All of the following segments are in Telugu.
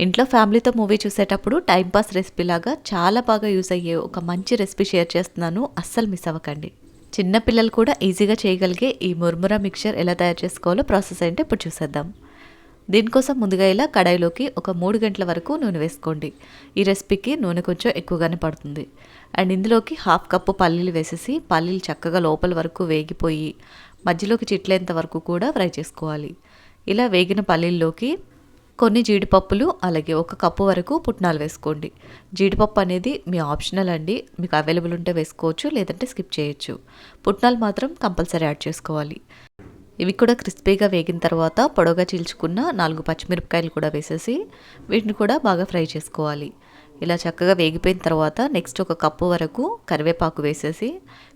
ఇంట్లో ఫ్యామిలీతో మూవీ చూసేటప్పుడు టైంపాస్ రెసిపీ లాగా చాలా బాగా యూస్ అయ్యే ఒక మంచి రెసిపీ షేర్ చేస్తున్నాను. అస్సలు మిస్ అవ్వకండి. చిన్న పిల్లలు కూడా ఈజీగా చేయగలిగే ఈ ముర్మురా మిక్చర్ ఎలా తయారు చేసుకోవాలో ప్రాసెస్ ఏంటో ఇప్పుడు చూసేద్దాం. దీనికోసం ముందుగా ఇలా కడాయిలోకి ఒక 3 గంటల వరకు నూనె వేసుకోండి. ఈ రెసిపీకి నూనె కొంచెం ఎక్కువగానే పడుతుంది. అండ్ ఇందులోకి 1/2 కప్పు పల్లీలు వేసేసి పల్లీలు చక్కగా లోపల వరకు వేగిపోయి మధ్యలోకి చిట్లేంత వరకు కూడా ఫ్రై చేసుకోవాలి. ఇలా వేగిన పల్లీల్లోకి కొన్ని జీడిపప్పులు అలాగే 1 కప్పు వరకు పుట్నాలు వేసుకోండి. జీడిపప్పు అనేది మీ ఆప్షనల్ అండి. మీకు అవైలబుల్ ఉంటే వేసుకోవచ్చు, లేదంటే స్కిప్ చేయొచ్చు. పుట్నాలు మాత్రం కంపల్సరీ యాడ్ చేసుకోవాలి. ఇవి కూడా క్రిస్పీగా వేగిన తర్వాత పొడవుగా చీల్చుకున్న 4 పచ్చిమిరపకాయలు కూడా వేసేసి వీటిని కూడా బాగా ఫ్రై చేసుకోవాలి. ఇలా చక్కగా వేగిపోయిన తర్వాత నెక్స్ట్ 1 కప్పు వరకు కరివేపాకు వేసేసి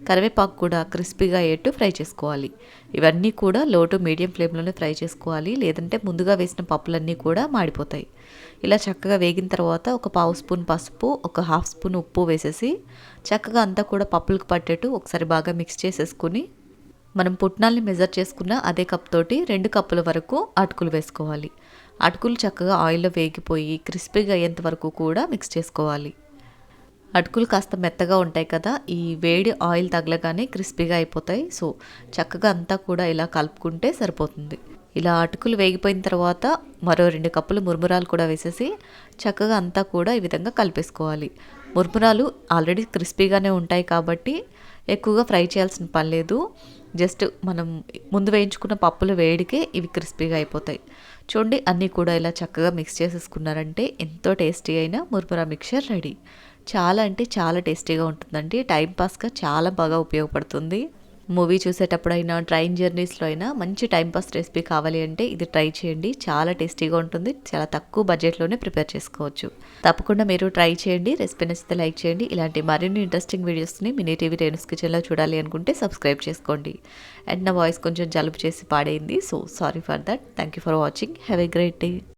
కరివేపాకు కూడా క్రిస్పీగా అయ్యేట్టు ఫ్రై చేసుకోవాలి. ఇవన్నీ కూడా లో టు మీడియం ఫ్లేమ్లోనే ఫ్రై చేసుకోవాలి, లేదంటే ముందుగా వేసిన పప్పులన్నీ కూడా మాడిపోతాయి. ఇలా చక్కగా వేగిన తర్వాత 1/2 స్పూన్ పసుపు, 1/2 స్పూన్ ఉప్పు వేసేసి చక్కగా అంతా కూడా పప్పులకు పట్టేట్టు ఒకసారి బాగా మిక్స్ చేసేసుకుని మనం పుట్నాల్ని మెజర్ చేసుకున్న అదే కప్ తోటి 2 కప్పుల వరకు అటుకులు వేసుకోవాలి. అటుకులు చక్కగా ఆయిల్లో వేగిపోయి క్రిస్పీగా అయ్యేంత వరకు కూడా మిక్స్ చేసుకోవాలి. అటుకులు కాస్త మెత్తగా ఉంటాయి కదా, ఈ వేడి ఆయిల్ తగలగానే క్రిస్పీగా అయిపోతాయి. సో చక్కగా అంతా కూడా ఇలా కలుపుకుంటే సరిపోతుంది. ఇలా అటుకులు వేగిపోయిన తర్వాత మరో 2 కప్పులు మురుమురాలు కూడా వేసేసి చక్కగా అంతా కూడా ఈ విధంగా కలిపేసుకోవాలి. మురుమురాలు ఆల్రెడీ క్రిస్పీగానే ఉంటాయి కాబట్టి ఎక్కువగా ఫ్రై చేయాల్సిన పని లేదు. జస్ట్ మనం ముందు వేయించుకున్న పప్పుల వేడికే ఇవి క్రిస్పీగా అయిపోతాయి. చూడండి, అన్నీ కూడా ఇలా చక్కగా మిక్స్ చేసేసుకున్నారంటే ఎంతో టేస్టీ అయిన ముర్మురా మిక్చర్ రెడీ. చాలా అంటే చాలా టేస్టీగా ఉంటుందండి. టైంపాస్గా చాలా బాగా ఉపయోగపడుతుంది. మూవీ చూసేటప్పుడైనా ట్రైన్ జర్నీస్లో అయినా మంచి టైంపాస్ రెసిపీ కావాలి అంటే ఇది ట్రై చేయండి. చాలా టేస్టీగా ఉంటుంది. చాలా తక్కువ బడ్జెట్లోనే ప్రిపేర్ చేసుకోవచ్చు. తప్పకుండా మీరు ట్రై చేయండి. రెసిపీ నచ్చితే లైక్ చేయండి. ఇలాంటి మరిన్ని ఇంట్రెస్టింగ్ వీడియోస్ని మినీ టీవీ రేణుస్ కిచెన్లో చూడాలి అనుకుంటే సబ్స్క్రైబ్ చేసుకోండి. అండ్ నా వాయిస్ కొంచెం జలుబు చేసి పాడైంది. So sorry for that. Thank you for watching. Have a great day.